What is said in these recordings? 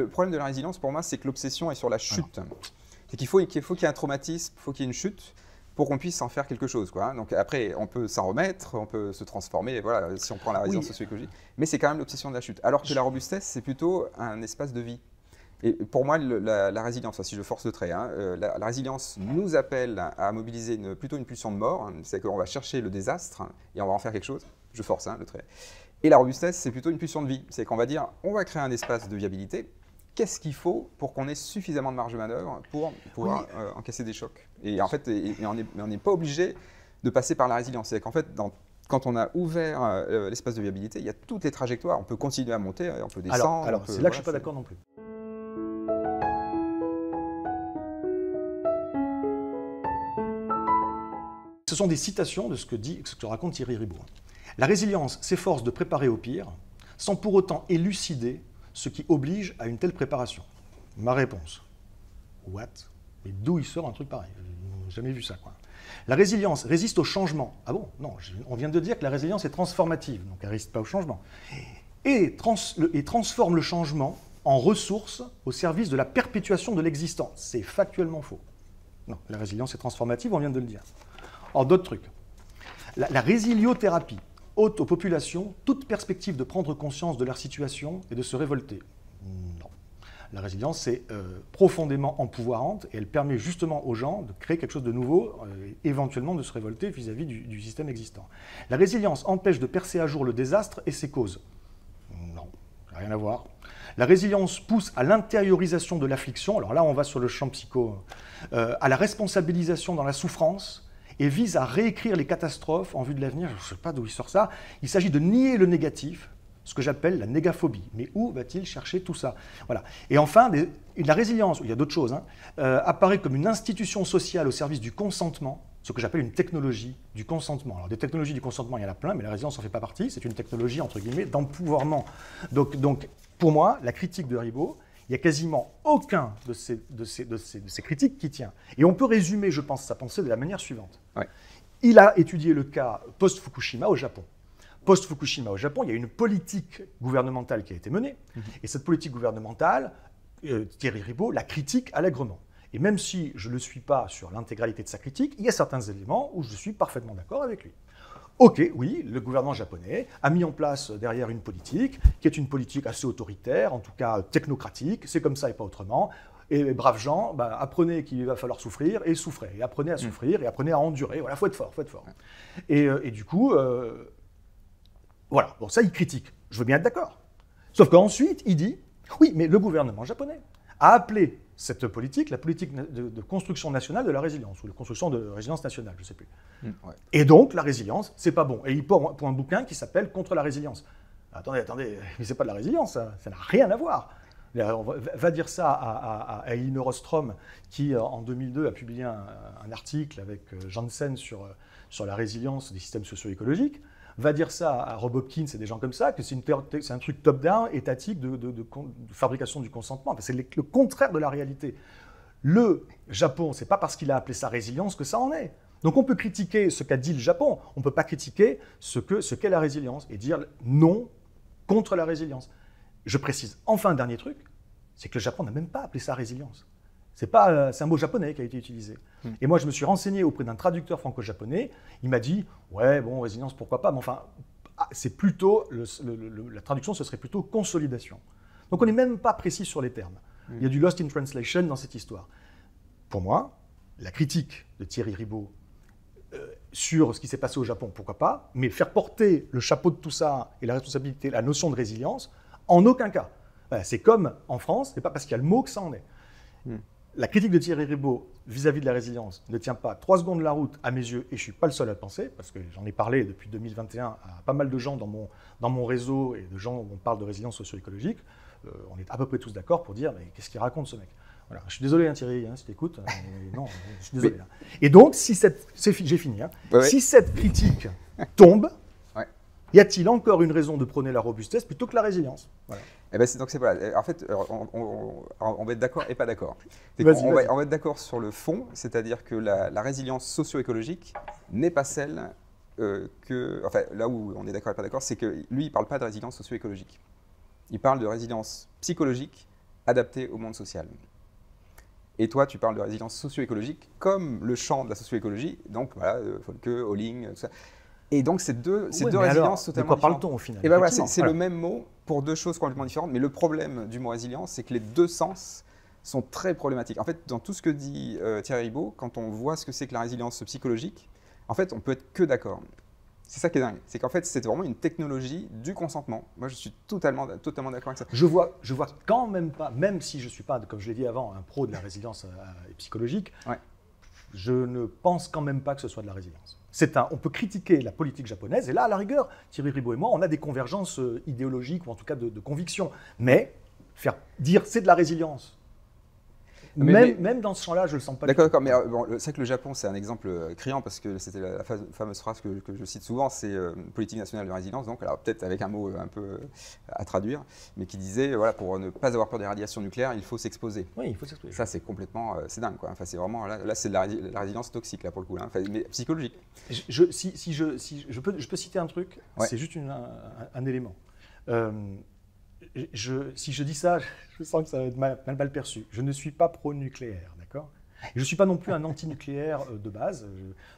le problème de la résilience, pour moi, c'est que l'obsession est sur la chute. C'est qu'il faut qu'il y ait un traumatisme, il faut qu'il y ait une chute pour qu'on puisse en faire quelque chose, quoi. Donc après, on peut s'en remettre, on peut se transformer, voilà, si on prend la résilience socio-écologique. Mais c'est quand même l'obsession de la chute. Alors que la robustesse, c'est plutôt un espace de vie. Et pour moi, la résilience, si je force le trait, la résilience nous appelle à mobiliser plutôt une pulsion de mort. C'est qu'on va chercher le désastre et on va en faire quelque chose. Je force le trait. Et la robustesse, c'est plutôt une pulsion de vie. C'est qu'on va dire, on va créer un espace de viabilité. Qu'est-ce qu'il faut pour qu'on ait suffisamment de marge de manœuvre pour pouvoir encaisser des chocs? Et en fait, on n'est pas obligé de passer par la résilience. C'est qu'en fait, quand on a ouvert l'espace de viabilité, il y a toutes les trajectoires. On peut continuer à monter, on peut descendre. Alors c'est là que je ne suis pas d'accord non plus. Ce sont des citations de ce que raconte Thierry Ribaud. La résilience s'efforce de préparer au pire, sans pour autant élucider ce qui oblige à une telle préparation. Ma réponse. What? Mais d'où il sort un truc pareil? Je n'ai jamais vu ça, quoi. La résilience résiste au changement. Ah bon? Non, on vient de dire que la résilience est transformative, donc elle ne résiste pas au changement. Et transforme le changement en ressource au service de la perpétuation de l'existant. C'est factuellement faux. Non, la résilience est transformative, on vient de le dire. Or, d'autres trucs. La résiliothérapie ôte aux populations toute perspective de prendre conscience de leur situation et de se révolter. Non. La résilience, c'est profondément empouvoirante et elle permet justement aux gens de créer quelque chose de nouveau, éventuellement de se révolter vis-à-vis du système existant. La résilience empêche de percer à jour le désastre et ses causes. Non, rien à voir. La résilience pousse à l'intériorisation de l'affliction, alors là on va sur le champ psycho, à la responsabilisation dans la souffrance, et vise à réécrire les catastrophes en vue de l'avenir. Je ne sais pas d'où il sort ça. Il s'agit de nier le négatif, ce que j'appelle la négaphobie. Mais où va-t-il chercher tout ça? Voilà. Et enfin, la résilience, il y a d'autres choses, apparaît comme une institution sociale au service du consentement, ce que j'appelle une technologie du consentement. Alors des technologies du consentement, il y en a plein, mais la résilience n'en fait pas partie. C'est une technologie, entre guillemets, d'empouvoirment. Donc, pour moi, la critique de Ribaud, il n'y a quasiment aucun de ces critiques qui tient. Et on peut résumer, je pense, sa pensée de la manière suivante. Ouais. Il a étudié le cas post-Fukushima au Japon. Post-Fukushima au Japon, il y a une politique gouvernementale qui a été menée. Et cette politique gouvernementale, Thierry Ribaud la critique allègrement. Et même si je ne le suis pas sur l'intégralité de sa critique, il y a certains éléments où je suis parfaitement d'accord avec lui. Ok, oui, le gouvernement japonais a mis en place derrière une politique qui est une politique assez autoritaire, en tout cas technocratique, c'est comme ça et pas autrement. Et braves gens, apprenez qu'il va falloir souffrir et souffrez. Et apprenez à souffrir et apprenez à endurer. Voilà, faut être fort, faut être fort. Et du coup, voilà, bon ça il critique, je veux bien être d'accord. Sauf qu'ensuite il dit, oui, mais le gouvernement japonais a appelé cette politique, la politique de construction nationale de la résilience, ou de construction de résilience nationale, je ne sais plus. Ouais. Et donc, la résilience, c'est pas bon. Et il pour un bouquin qui s'appelle « Contre la résilience ». Attendez, mais c'est pas de la résilience, ça n'a rien à voir. Va dire ça à Elinor Ostrom, qui en 2002 a publié un article avec Janssen sur la résilience des systèmes socio-écologiques. Va dire ça à Rob Hopkins et des gens comme ça, que c'est un truc top-down, étatique de fabrication du consentement. Enfin, c'est le contraire de la réalité. Le Japon, c'est pas parce qu'il a appelé ça résilience que ça en est. Donc on peut critiquer ce qu'a dit le Japon, on ne peut pas critiquer ce qu'est la résilience et dire non contre la résilience. Je précise enfin un dernier truc, c'est que le Japon n'a même pas appelé ça résilience. C'est un mot japonais qui a été utilisé. Et moi, je me suis renseigné auprès d'un traducteur franco-japonais. Il m'a dit, ouais, bon, résilience, pourquoi pas, mais enfin, c'est plutôt, la traduction, ce serait plutôt consolidation. Donc, on n'est même pas précis sur les termes. Il y a du lost in translation dans cette histoire. Pour moi, la critique de Thierry Ribaud sur ce qui s'est passé au Japon, pourquoi pas, mais faire porter le chapeau de tout ça et la responsabilité, la notion de résilience, en aucun cas. Voilà, c'est comme en France, c'est pas parce qu'il y a le mot que ça en est. La critique de Thierry Ribaud vis-à-vis de la résilience ne tient pas 3 secondes la route à mes yeux, et je ne suis pas le seul à le penser, parce que j'en ai parlé depuis 2021 à pas mal de gens dans mon réseau et de gens où on parle de résilience socio-écologique. On est à peu près tous d'accord pour dire, mais qu'est-ce qu'il raconte ce mec? Voilà. Je suis désolé si tu écoutes, non, je suis désolé. Et donc, j'ai fini, si cette critique tombe, y a-t-il encore une raison de prôner la robustesse plutôt que la résilience? Voilà. Eh ben donc c'est voilà. En fait, on va être d'accord et pas d'accord. On va être d'accord sur le fond, c'est-à-dire que la résilience socio-écologique n'est pas celle enfin là où on est d'accord et pas d'accord, c'est que lui il parle pas de résilience socio-écologique. Il parle de résilience psychologique adaptée au monde social. Et toi, tu parles de résilience socio-écologique comme le champ de la socio-écologie, donc voilà, Folke, Holling, tout ça. Et donc, ces deux résiliences totalement différentes. De quoi parle-t-on au final? Et ben voilà, c'est le même mot pour deux choses complètement différentes, mais le problème du mot résilience, c'est que les deux sens sont très problématiques. En fait, dans tout ce que dit Thierry Ribaud, quand on voit ce que c'est que la résilience psychologique, en fait, on peut être que d'accord. C'est ça qui est dingue, c'est qu'en fait, c'est vraiment une technologie du consentement. Moi, je suis totalement d'accord avec ça. Je vois quand même pas, même si je ne suis pas, comme je l'ai dit avant, un pro de la résilience psychologique, ouais. Je ne pense quand même pas que ce soit de la résilience. On peut critiquer la politique japonaise, et là, à la rigueur, Thierry Ribaud et moi, on a des convergences idéologiques, ou en tout cas de conviction. Mais dire c'est de la résilience, même dans ce champ-là, je ne le sens pas. D'accord, mais bon, c'est vrai que le Japon, c'est un exemple criant, parce que c'était la fameuse phrase que je cite souvent, c'est politique nationale de résilience, donc alors peut-être avec un mot un peu à traduire, mais qui disait, voilà, pour ne pas avoir peur des radiations nucléaires, il faut s'exposer. Oui, il faut s'exposer. Ça, c'est complètement, c'est dingue, quoi. Enfin, c'est vraiment, là c'est de la résilience toxique, là, pour le coup, là, mais psychologique. Je peux citer un truc, ouais. C'est juste un élément. Si je dis ça, je sens que ça va être mal perçu. Je ne suis pas pro-nucléaire, d'accord? Je ne suis pas non plus un anti-nucléaire de base,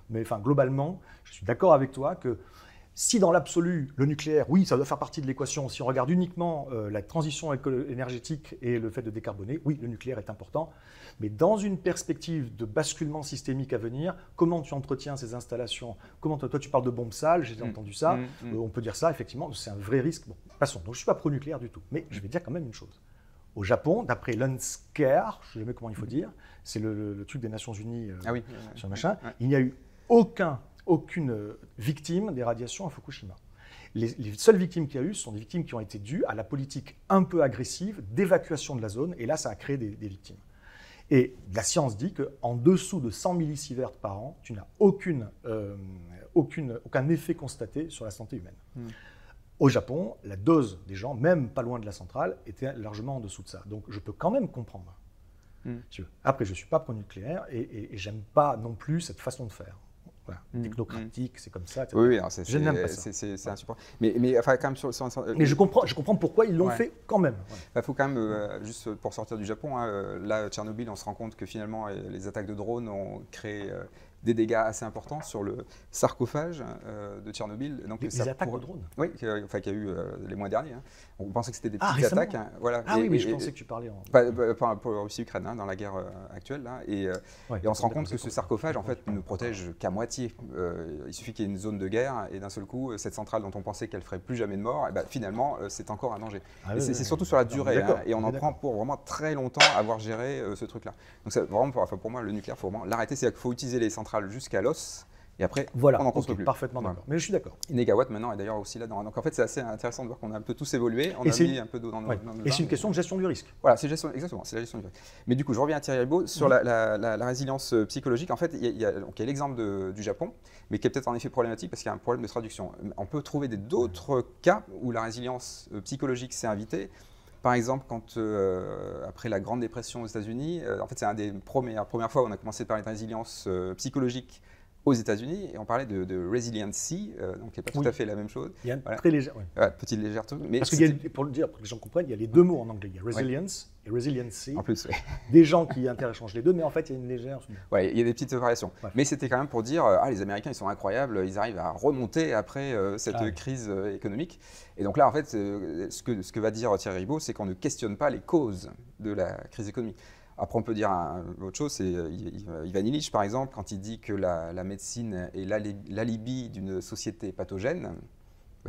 mais enfin, globalement, je suis d'accord avec toi que si dans l'absolu, le nucléaire, oui, ça doit faire partie de l'équation. Si on regarde uniquement la transition énergétique et le fait de décarboner, oui, le nucléaire est important. Mais dans une perspective de basculement systémique à venir, comment tu entretiens ces installations? Toi, tu parles de bombes sales, j'ai entendu ça. On peut dire ça, effectivement, c'est un vrai risque. Bon, passons. Donc, je ne suis pas pro-nucléaire du tout. Mais je vais dire quand même une chose. Au Japon, d'après l'UNSCEAR, je ne sais jamais comment il faut dire, c'est le truc des Nations Unies sur le machin, il n'y a eu aucune victime des radiations à Fukushima. Les seules victimes qu'il y a eu sont des victimes qui ont été dues à la politique un peu agressive d'évacuation de la zone, et là, ça a créé des victimes. Et la science dit qu'en dessous de 100 millisieverts par an, tu n'as aucun effet constaté sur la santé humaine. Au Japon, la dose des gens, même pas loin de la centrale, était largement en dessous de ça. Donc je peux quand même comprendre. Après, je ne suis pas pro-nucléaire et j'aime pas non plus cette façon de faire. Voilà. Technocratique, c'est comme ça. Etc. Oui, je n'aime pas ça. C'est insupportable. Mais enfin, quand même mais je comprends pourquoi ils l'ont fait quand même. Il faut quand même, juste pour sortir du Japon, là, Tchernobyl, on se rend compte que finalement, les attaques de drones ont créé des dégâts assez importants sur le sarcophage de Tchernobyl. Donc, les attaques de drones? Oui, qu'il y a eu les mois derniers. On pensait que c'était des petites attaques. Voilà. Oui, je pensais que tu parlais pour la Russie-Ukraine, dans la guerre actuelle. Là, et on se rend compte que ce sarcophage, en fait, ne protège qu'à moitié. Il suffit qu'il y ait une zone de guerre, et d'un seul coup, cette centrale dont on pensait qu'elle ferait plus jamais de mort, finalement, c'est encore un danger. C'est surtout sur la durée, et on en prend pour vraiment très longtemps à avoir géré ce truc-là. Donc, vraiment, pour moi, le nucléaire, il faut vraiment l'arrêter. C'est-à-dire qu'il faut utiliser les centrales jusqu'à l'os, et après, on en construit plus. Parfaitement d'accord. Mais je suis d'accord. Et Négawatt, maintenant, est d'ailleurs aussi là-dedans. Donc, en fait, c'est assez intéressant de voir qu'on a un peu tous évolué. On a mis un peu d'eau dans le bain. Et c'est une question de gestion du risque. Voilà, exactement, c'est la gestion du risque. Mais du coup, je reviens à Thierry Ribaud sur la résilience psychologique. En fait, il y a l'exemple du Japon, mais qui est peut-être en effet problématique parce qu'il y a un problème de traduction. On peut trouver d'autres cas où la résilience psychologique s'est invitée. Par exemple, quand après la Grande Dépression aux États-Unis, en fait, c'est une des premières fois où on a commencé à parler de résilience psychologique aux États-Unis, et on parlait de resiliency, donc qui n'est pas tout à fait la même chose. Il y a un très léger, petite légère truc. Mais parce que pour le dire, pour que les gens comprennent, il y a les deux mots en anglais. Il y a resilience et resiliency. En plus, des gens qui interchangent les deux, mais en fait, il y a une légère. Oui, il y a des petites variations. Mais c'était quand même pour dire, les Américains, ils sont incroyables, ils arrivent à remonter après cette crise économique. Et donc là, en fait, ce que va dire Thierry Ribaud, c'est qu'on ne questionne pas les causes de la crise économique. Après, on peut dire autre chose, c'est Ivan Illich, par exemple, quand il dit que la médecine est l'alibi d'une société pathogène,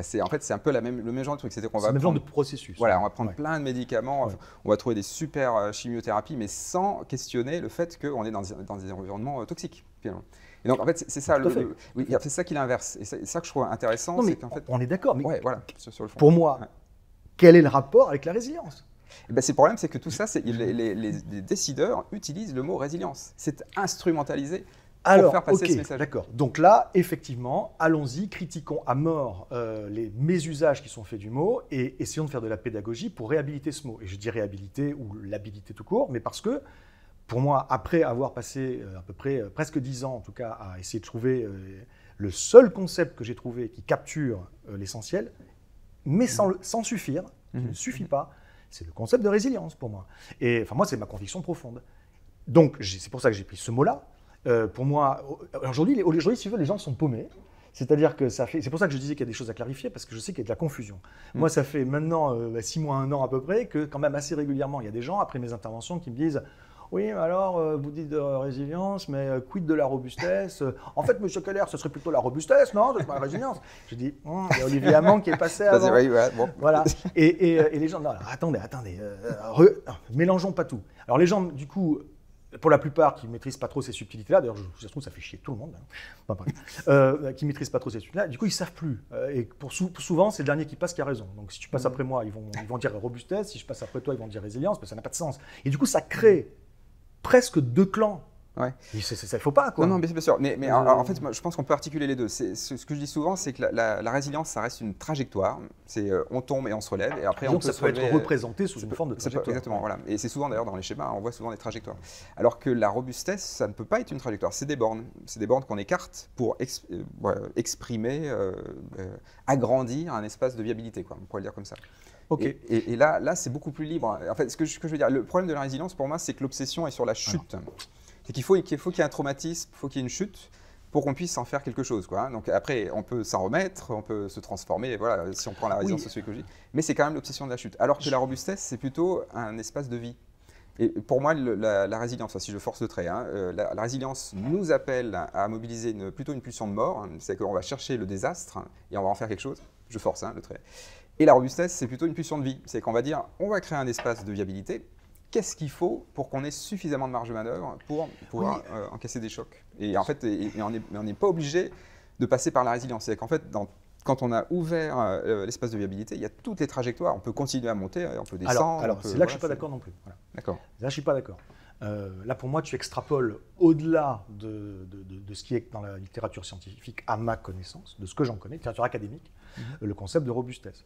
c'est un peu le même genre de truc. C'est le même genre de processus. Voilà, on va prendre plein de médicaments, on va trouver des super chimiothérapies, mais sans questionner le fait qu'on est dans des environnements toxiques, finalement. Et donc, en fait, c'est ça, c'est ça qui l'inverse. Et c'est ça que je trouve intéressant. Non, mais qu'en fait, on est d'accord, mais voilà, sur le fond. Pour moi, quel est le rapport avec la résilience ? Le problème, c'est que tout ça, les décideurs utilisent le mot résilience. C'est instrumentalisé pour faire passer ce message. D'accord. Donc là, effectivement, allons-y, critiquons à mort les mésusages qui sont faits du mot et essayons de faire de la pédagogie pour réhabiliter ce mot. Et je dis réhabiliter ou l'habiliter tout court, mais parce que, pour moi, après avoir passé à peu près presque 10 ans, en tout cas, à essayer de trouver le seul concept que j'ai trouvé qui capture l'essentiel, mais sans suffire, qui ne suffit pas, C'est le concept de résilience pour moi. Et enfin, moi, c'est ma conviction profonde. Donc, c'est pour ça que j'ai pris ce mot-là. Pour moi, aujourd'hui, si tu veux, les gens sont paumés. C'est-à-dire que c'est pour ça que je disais qu'il y a des choses à clarifier, parce que je sais qu'il y a de la confusion. Moi, ça fait maintenant 6 mois, 1 an à peu près, que quand même assez régulièrement, il y a des gens, après mes interventions, qui me disent « Oui, alors, vous dites de résilience, mais quid de la robustesse En fait, monsieur Keller, ce serait plutôt la robustesse, non? C'est pas la résilience. » Je dis il y a Olivier Hamon qui est passé avant. Bon. Voilà. Et les gens, non, attendez, mélangeons pas tout. Alors les gens, du coup, pour la plupart qui ne maîtrisent pas trop ces subtilités-là, d'ailleurs, je trouve ça fait chier tout le monde, qui ne maîtrisent pas trop ces subtilités-là, du coup, ils ne savent plus. Et souvent, c'est le dernier qui passe qui a raison. Donc, si tu passes après moi, ils vont dire robustesse. Si je passe après toi, ils vont dire résilience, mais ça n'a pas de sens. Et du coup, ça crée presque 2 clans. Ouais. Il ne faut pas, quoi. Non, bien sûr. Mais en fait, moi, je pense qu'on peut articuler les deux. Ce que je dis souvent, c'est que la résilience, ça reste une trajectoire. C'est on tombe et on se relève. Et après, donc, ça peut être représenté sous une forme de trajectoire. Exactement, voilà. Et c'est souvent, d'ailleurs, dans les schémas, on voit souvent des trajectoires. Alors que la robustesse, ça ne peut pas être une trajectoire. C'est des bornes. C'est des bornes qu'on écarte pour exprimer, agrandir un espace de viabilité, quoi. On pourrait le dire comme ça. Okay. Et là, c'est beaucoup plus libre. En fait, ce que je veux dire, le problème de la résilience, pour moi, c'est que l'obsession est sur la chute. C'est qu'il faut qu'il y ait un traumatisme, il faut qu'il y ait une chute pour qu'on puisse en faire quelque chose, quoi. Donc après, on peut s'en remettre, on peut se transformer, voilà, si on prend la résilience socio-écologique, mais c'est quand même l'obsession de la chute. Alors que la robustesse, c'est plutôt un espace de vie. Et pour moi, la résilience, si je force le trait, la résilience nous appelle à mobiliser plutôt une pulsion de mort, c'est-à-dire qu'on va chercher le désastre et on va en faire quelque chose, je force le trait. Et la robustesse, c'est plutôt une pulsion de vie, c'est qu'on va dire, on va créer un espace de viabilité. Qu'est-ce qu'il faut pour qu'on ait suffisamment de marge de manœuvre pour pouvoir encaisser des chocs? Et en fait, on n'est pas obligé de passer par la résilience. C'est qu'en fait, quand on a ouvert l'espace de viabilité, il y a toutes les trajectoires. On peut continuer à monter, on peut descendre. Alors c'est là que je ne suis pas d'accord non plus. Voilà. D'accord. Là, je ne suis pas d'accord. Là, pour moi, tu extrapoles au-delà de ce qui est dans la littérature scientifique, à ma connaissance, de ce que j'en connais, littérature académique, le concept de robustesse.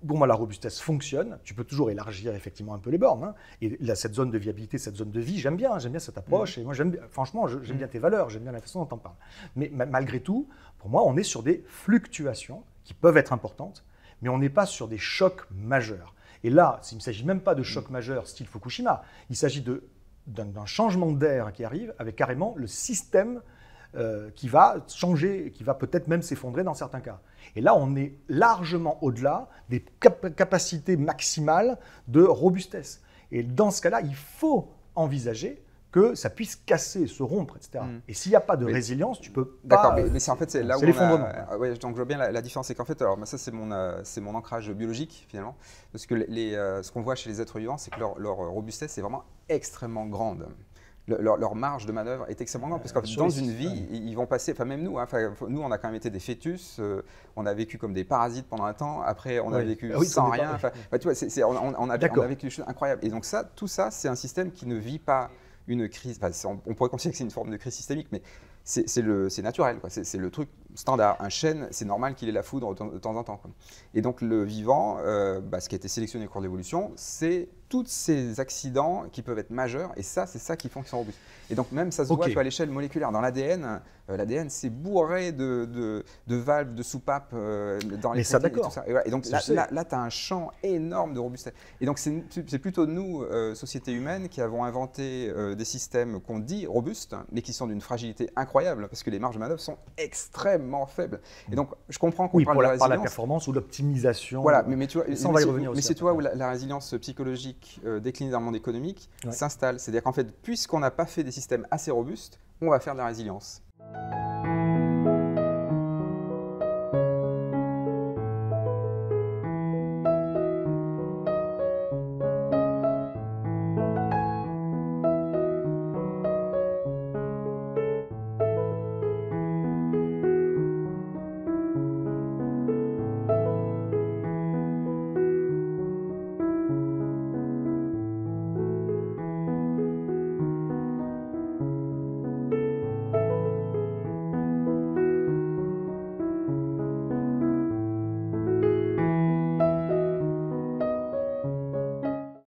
Pour moi, la robustesse fonctionne. Tu peux toujours élargir effectivement un peu les bornes. Et là, cette zone de viabilité, cette zone de vie, j'aime bien cette approche. Et moi, franchement, j'aime bien tes valeurs, j'aime bien la façon dont tu en parles. Mais malgré tout, pour moi, on est sur des fluctuations qui peuvent être importantes, mais on n'est pas sur des chocs majeurs. Et là, il ne s'agit même pas de chocs majeurs style Fukushima. Il s'agit d'un changement d'air qui arrive avec carrément le système qui va changer, qui va peut-être même s'effondrer dans certains cas. Et là, on est largement au-delà des capacités maximales de robustesse. Et dans ce cas-là, il faut envisager que ça puisse casser, se rompre, etc. Et s'il n'y a pas de résilience, tu peux pas... D'accord, mais c'est en fait c'est là où l'effondrement. Donc je vois bien la différence, c'est qu'en fait, alors ça c'est mon ancrage biologique finalement, parce que ce qu'on voit chez les êtres vivants, c'est que leur robustesse est vraiment extrêmement grande. Leur marge de manœuvre est extrêmement grande, parce que dans une vie, ils vont passer, enfin même nous, nous on a quand même été des fœtus, on a vécu comme des parasites pendant un temps, après on a vécu sans rien, tu vois, on a vécu des choses incroyables. Et donc tout ça, c'est un système qui ne vit pas une crise, on pourrait considérer que c'est une forme de crise systémique, mais c'est naturel, quoi. C'est le truc standard. Un chêne, c'est normal qu'il ait la foudre de temps en temps, quoi. Et donc le vivant, ce qui a été sélectionné au cours de l'évolution, c'est tous ces accidents qui peuvent être majeurs, et c'est ça qui font qu'ils sont robustes. Et donc même ça se voit à l'échelle moléculaire. Dans l'ADN, l'ADN c'est bourré de valves, de soupapes dans les protéines et tout ça. Et donc là tu as un champ énorme de robustesse. Et donc c'est plutôt nous, société humaine, qui avons inventé des systèmes qu'on dit robustes, mais qui sont d'une fragilité incroyable, parce que les marges de manœuvre sont extrêmement faibles. Et donc je comprends qu'on parle de la résilience. Par la performance ou l'optimisation. Voilà, mais tu vois, on va y revenir aussi. Mais c'est toi où la résilience psychologique déclinée dans le monde économique s'installe. C'est-à-dire qu'en fait, puisqu'on n'a pas fait des systèmes assez robustes, on va faire de la résilience.